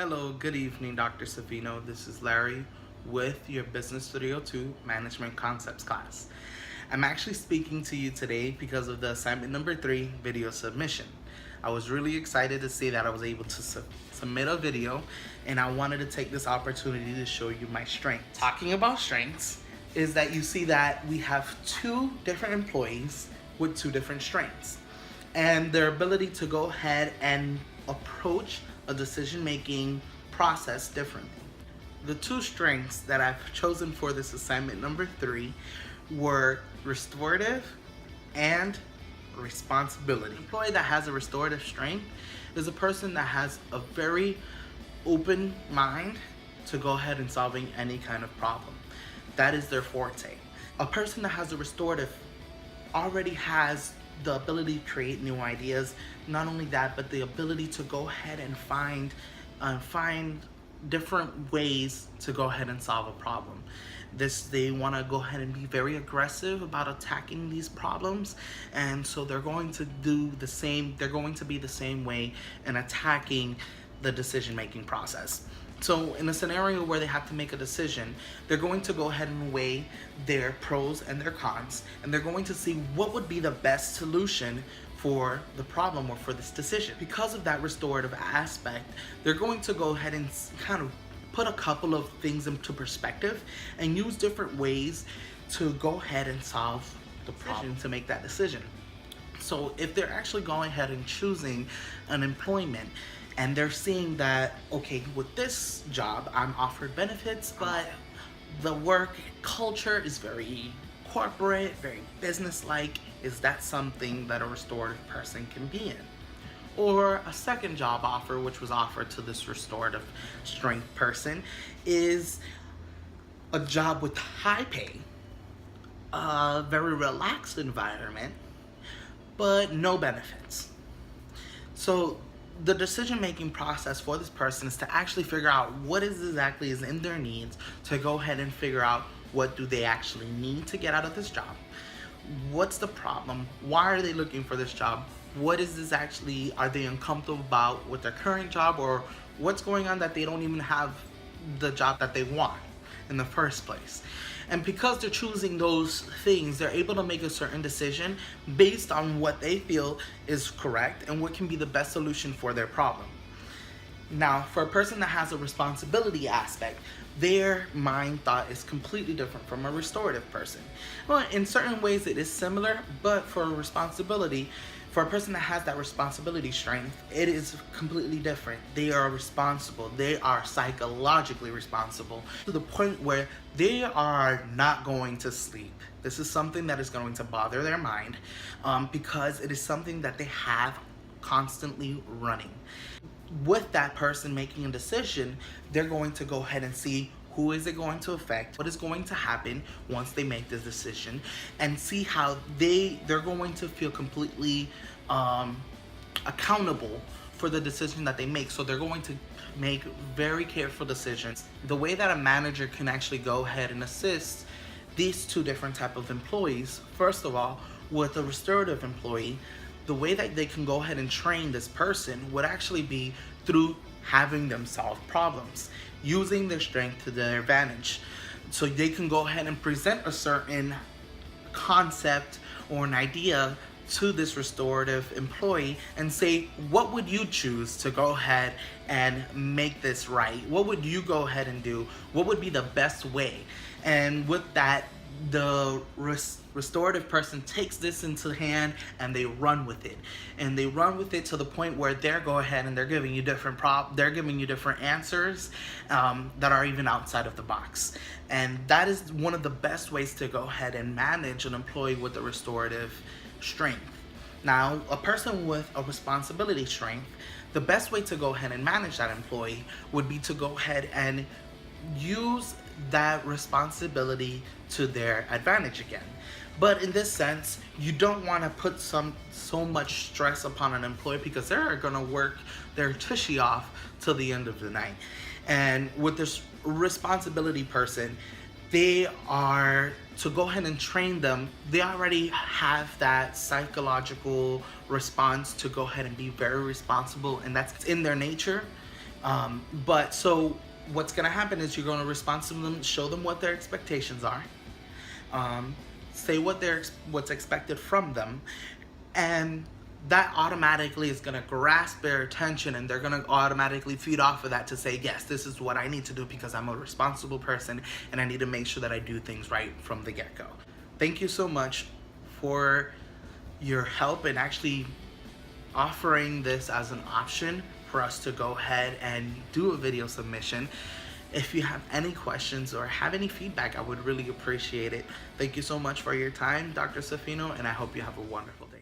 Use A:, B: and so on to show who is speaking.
A: Hello, good evening, Dr. Zaffino. This is Larry with your Business Studio 2 Management Concepts class. I'm actually speaking to you today because of the assignment number 3 video submission. I was really excited to see that I was able to submit a video, and I wanted to take this opportunity to show you my strengths. Talking about strengths is that you see that we have two different employees with two different strengths, and their ability to go ahead and approach a decision-making process differently. The two strengths that I've chosen for this assignment number 3 were restorative and responsibility. An employee that has a restorative strength is a person that has a very open mind to go ahead and solving any kind of problem. That is their forte. A person that has a restorative already has the ability to create new ideas. Not only that, but the ability to go ahead and find different ways to go ahead and solve a problem. They want to go ahead and be very aggressive about attacking these problems, and so they're going to do the same. They're going to be the same way in attacking the decision-making process. So in a scenario where they have to make a decision, they're going to go ahead and weigh their pros and their cons, and they're going to see what would be the best solution for the problem or for this decision. Because of that restorative aspect, they're going to go ahead and kind of put a couple of things into perspective and use different ways to go ahead and solve the problem to make that decision. So if they're actually going ahead and choosing an employment, and they're seeing that, okay, with this job, I'm offered benefits, but the work culture is very corporate, very business-like. Is that something that a restorative person can be in? Or a second job offer, which was offered to this restorative strength person, is a job with high pay, a very relaxed environment, but no benefits. So the decision-making process for this person is to actually figure out what exactly is in their needs, to go ahead and figure out what do they actually need to get out of this job. What's the problem? Why are they looking for this job? What is this actually, are they uncomfortable about with their current job, or what's going on that they don't even have the job that they want in the first place? And because they're choosing those things, they're able to make a certain decision based on what they feel is correct and what can be the best solution for their problem. Now, for a person that has a responsibility aspect, their mind thought is completely different from a restorative person. Well, in certain ways it is similar, but for responsibility, for a person that has that responsibility strength, it is completely different. They are responsible. They are psychologically responsible to the point where they are not going to sleep. This is something that is going to bother their mind because it is something that they have constantly running. With that person making a decision, they're going to go ahead and see who is it going to affect, what is going to happen once they make this decision, and see how they're going to feel completely accountable for the decision that they make. So they're going to make very careful decisions. The way that a manager can actually go ahead and assist these two different type of employees, first of all, with a restorative employee, the way that they can go ahead and train this person would actually be through having them solve problems, using their strength to their advantage. So they can go ahead and present a certain concept or an idea to this restorative employee and say, what would you choose to go ahead and make this right? What would you go ahead and do? What would be the best way? And with that, the restorative person takes this into hand and they run with it, and they run with it to the point where they're go ahead and they're giving you different answers that are even outside of the box. And that is one of the best ways to go ahead and manage an employee with a restorative strength. Now, a person with a responsibility strength, the best way to go ahead and manage that employee would be to go ahead and use that responsibility to their advantage again. But in this sense, you don't want to put so much stress upon an employee, because they're going to work their tushy off till the end of the night. And with this responsibility person, they are to go ahead and train them. They already have that psychological response to go ahead and be very responsible, and that's in their nature. But so what's going to happen is you're going to respond to them, show them what their expectations are, um, say what's expected from them, and that automatically is going to grasp their attention, and they're going to automatically feed off of that to say, yes, this is what I need to do because I'm a responsible person and I need to make sure that I do things right from the get-go. Thank you so much for your help in actually offering this as an option for us to go ahead and do a video submission. If you have any questions or have any feedback, I would really appreciate it. Thank you so much for your time, Dr. Zaffino, and I hope you have a wonderful day.